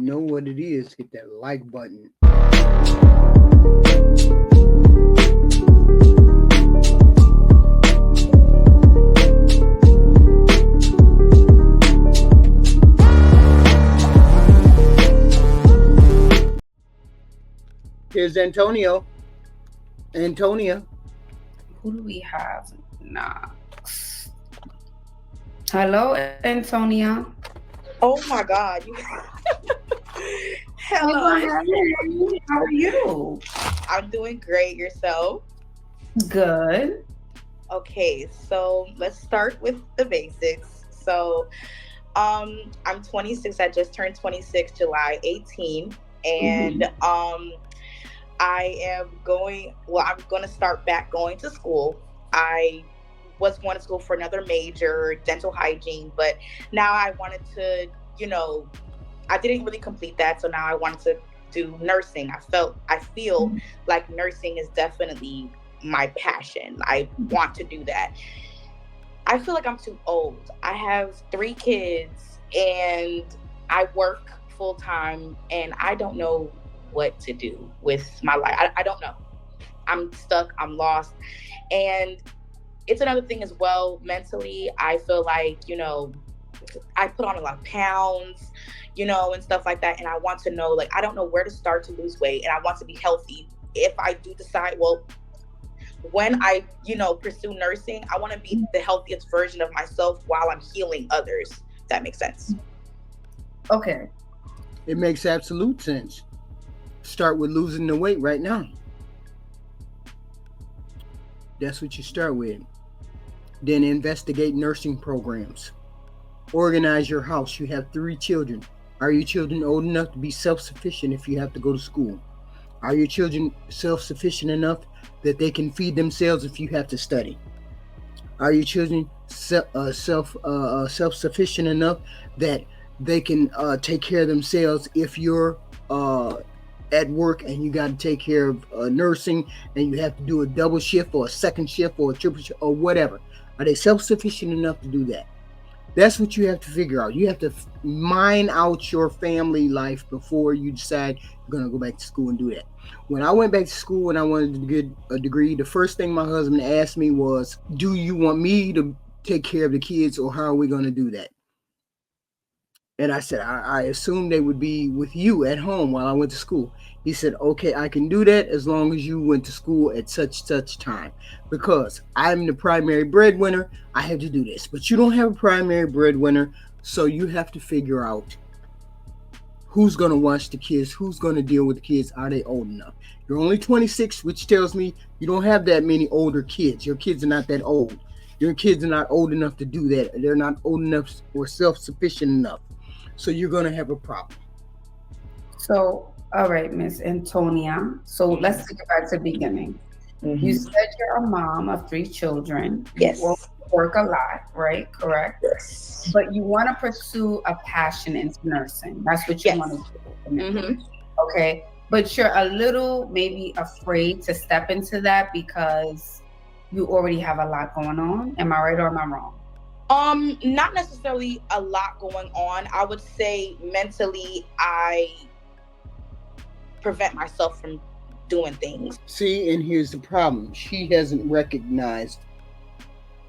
know what it is, hit that like button. Here's Antonio. Antonia. Who do we have? Hello, Antonia. Oh my God. Hello. How are you? I'm doing great. Yourself? Good. Okay, so let's start with the basics. So, I'm 26. I just turned 26 July 18, and I'm going to start back going to school. I was going to school for another major, dental hygiene, but now I wanted to, I didn't really complete that. So now I wanted to do nursing. I feel like nursing is definitely my passion. I want to do that. I feel like I'm too old. I have 3 kids and I work full time and I don't know what to do with my life. I don't know. I'm stuck. I'm lost. And it's another thing as well. Mentally, I feel like, I put on a lot of pounds, and stuff like that. And I want to know, like, I don't know where to start to lose weight. And I want to be healthy. If I do decide, when I, pursue nursing, I want to be the healthiest version of myself while I'm healing others. If that makes sense. Okay. It makes absolute sense. Start with losing the weight right now. That's what you start with. Then investigate nursing programs. Organize your house. You have 3 children. Are your children old enough to be self-sufficient if you have to go to school? Are your children self-sufficient enough that they can feed themselves if you have to study? Are your children self-sufficient enough that they can take care of themselves if you're at work and you got to take care of nursing and you have to do a double shift or a second shift or a triple shift or whatever? Are they self-sufficient enough to do that? That's what you have to figure out. You have to mine out your family life before you decide you're going to go back to school and do that. When I went back to school and I wanted to get a degree, the first thing my husband asked me was, do you want me to take care of the kids or how are we going to do that? And I said, I assumed they would be with you at home while I went to school. He said, okay, I can do that as long as you went to school at such time. Because I'm the primary breadwinner, I have to do this. But you don't have a primary breadwinner, so you have to figure out who's going to watch the kids, who's going to deal with the kids, are they old enough? You're only 26, which tells me you don't have that many older kids. Your kids are not that old. Your kids are not old enough to do that. They're not old enough or self-sufficient enough. So you're going to have a problem. So, all right, Miss Antonia. So let's take it back to the beginning. Mm-hmm. You said you're a mom of 3 children. Yes. You work a lot, right? Correct? Yes. But you want to pursue a passion into nursing. That's what you want to do. Mm-hmm. Okay. But you're a little maybe afraid to step into that because you already have a lot going on. Am I right or am I wrong? Not necessarily a lot going on. I would say mentally, I prevent myself from doing things. See, and here's the problem. She hasn't recognized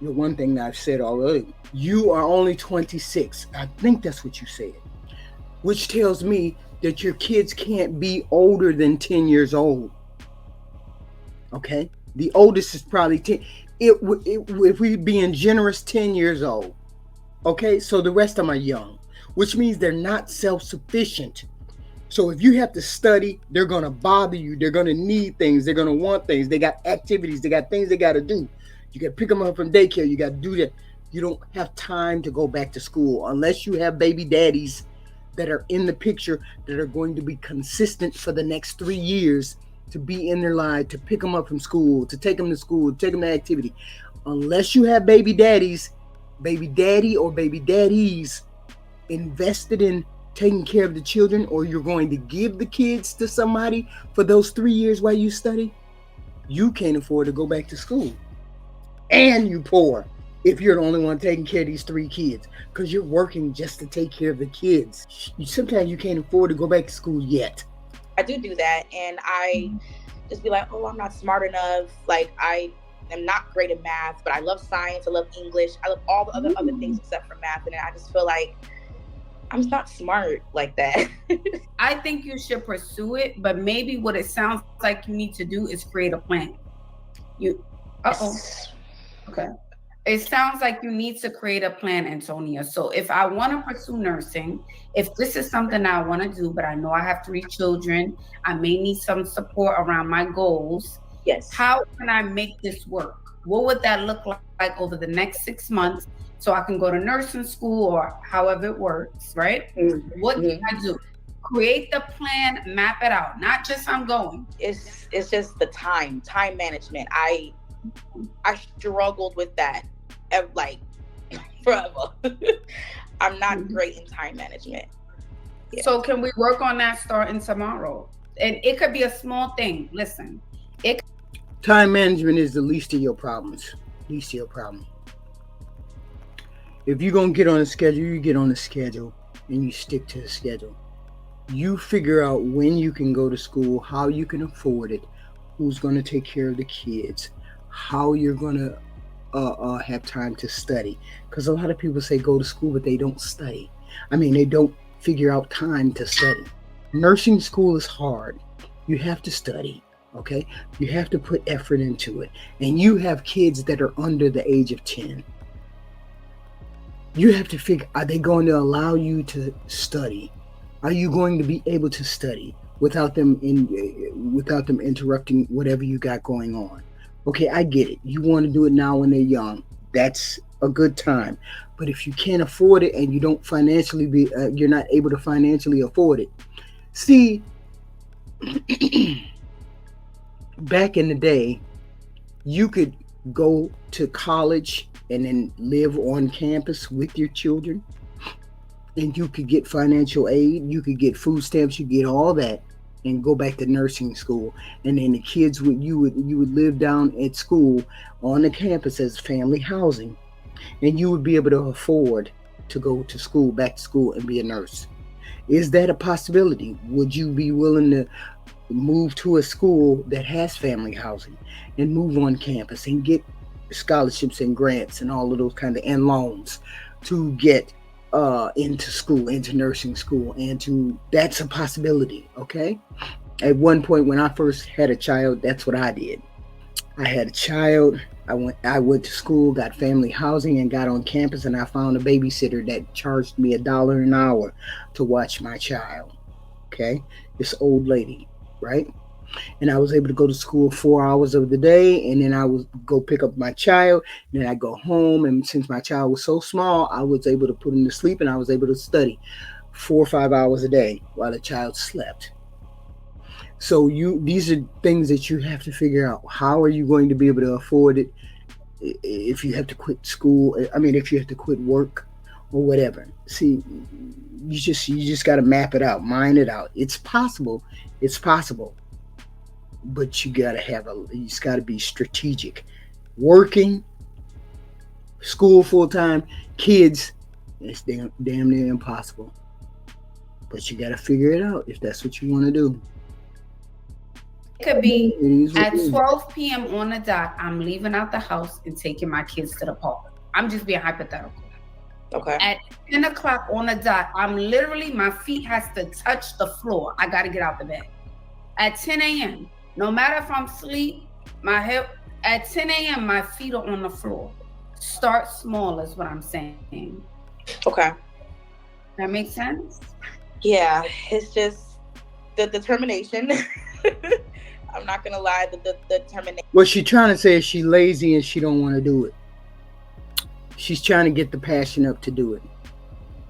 the one thing that I've said already. You are only 26. I think that's what you said. Which tells me that your kids can't be older than 10 years old. Okay? The oldest is probably 10. If we're being generous, 10 years old. Okay, so the rest of them are young, which means they're not self-sufficient. So if you have to study, they're going to bother you. They're going to need things. They're going to want things. They got activities. They got things they got to do. You got to pick them up from daycare. You got to do that. You don't have time to go back to school unless you have baby daddies that are in the picture that are going to be consistent for the next 3 years to be in their life, to pick them up from school, to take them to school, to take them to activity. Unless you have baby daddies, baby daddy or baby daddies invested in taking care of the children, or you're going to give the kids to somebody for those 3 years while you study, you can't afford to go back to school. And you poor. if you're the only one taking care of these 3 kids, because you're working just to take care of the kids. Sometimes you can't afford to go back to school yet. I do that, and I just be like, oh, I'm not smart enough. Like, I am not great at math, but I love science, I love English, I love all the other things except for math. And I just feel like I'm not smart like that. I think you should pursue it, but maybe what it sounds like you need to do is create a plan. Okay. It sounds like you need to create a plan, Antonia. So if I want to pursue nursing, if this is something I want to do, but I know I have 3 children, I may need some support around my goals. Yes. How can I make this work? What would that look like over the next 6 months so I can go to nursing school or however it works, right? Mm-hmm. What can I do? Create the plan, map it out. Not just I'm going. It's just the time management. I struggled with that like forever. I'm not great in time management. Yeah. So can we work on that starting tomorrow? And it could be a small thing. Listen, time management is the least of your problems. If you're going to get on a schedule, you get on a schedule and you stick to the schedule. You figure out when you can go to school, how you can afford it, who's going to take care of the kids, how you're going to have time to study. Because a lot of people say go to school, but they don't study. I mean, they don't figure out time to study. Nursing school is hard. You have to study, okay? You have to put effort into it. And you have kids that are under the age of 10. You have to figure, are they going to allow you to study? Are you going to be able to study without them interrupting whatever you got going on? Okay, I get it. You want to do it now when they're young. That's a good time. But if you can't afford it and you don't you're not able to financially afford it. See, back in the day, you could go to college and then live on campus with your children, and you could get financial aid, you could get food stamps, you get all that, and go back to nursing school. And then the kids you would live down at school on the campus as family housing, and you would be able to afford to go to school, back to school, and be a nurse. Is that a possibility? Would you be willing to move to a school that has family housing and move on campus and get scholarships and grants and all of those and loans to get into school, into nursing school, and that's a possibility, okay? At one point when I first had a child, that's what I did. I had a child, I went to school, got family housing, and got on campus, and I found a babysitter that charged me $1 an hour to watch my child, okay? This old lady, right? And I was able to go to school 4 hours of the day, and then I would go pick up my child, and then I go home. And since my child was so small, I was able to put him to sleep, and I was able to study 4 or 5 hours a day while the child slept. So these are things that you have to figure out. How are you going to be able to afford it if you have to quit school? I mean, if you have to quit work or whatever. See, you just got to map it out, mine it out. It's possible. But you just gotta be strategic. Working, school full-time, kids, it's damn near impossible. But you gotta figure it out if that's what you want to do. It could be at 12 p.m. on the dot, I'm leaving out the house and taking my kids to the park. I'm just being hypothetical. Okay. At 10 o'clock on the dot, my feet has to touch the floor. I gotta get out the bed. At 10 a.m., no matter if I'm asleep, at 10 a.m., my feet are on the floor. Start small is what I'm saying. Okay. That makes sense? Yeah, it's just the determination. I'm not going to lie, the determination. What she's trying to say is she's lazy and she don't want to do it. She's trying to get the passion up to do it,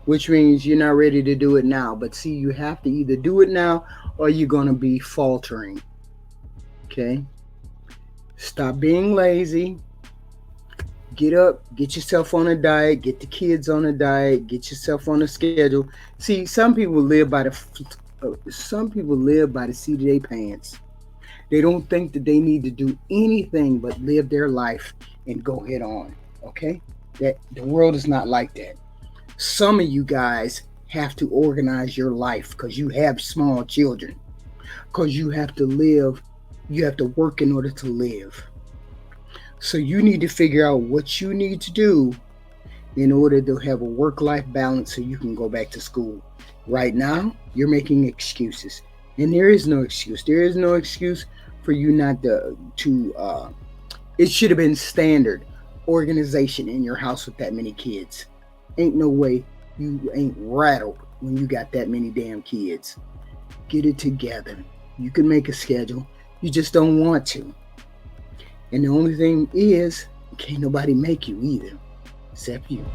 which means you're not ready to do it now. But see, you have to either do it now or you're going to be faltering. Okay? Stop being lazy. Get up, get yourself on a diet, get the kids on a diet, get yourself on a schedule. See, some people live by the seat of their pants. They don't think that they need to do anything but live their life and go head on. Okay? That the world is not like that. Some of you guys have to organize your life because you have small children, because you have to live, you have to work in order to live. So you need to figure out what you need to do in order to have a work-life balance so you can go back to school. Right now, you're making excuses. And there is no excuse. There is no excuse for you not to it should have been standard organization in your house with that many kids. Ain't no way you ain't rattled when you got that many damn kids. Get it together. You can make a schedule. You just don't want to. And the only thing is, can't nobody make you either, except you.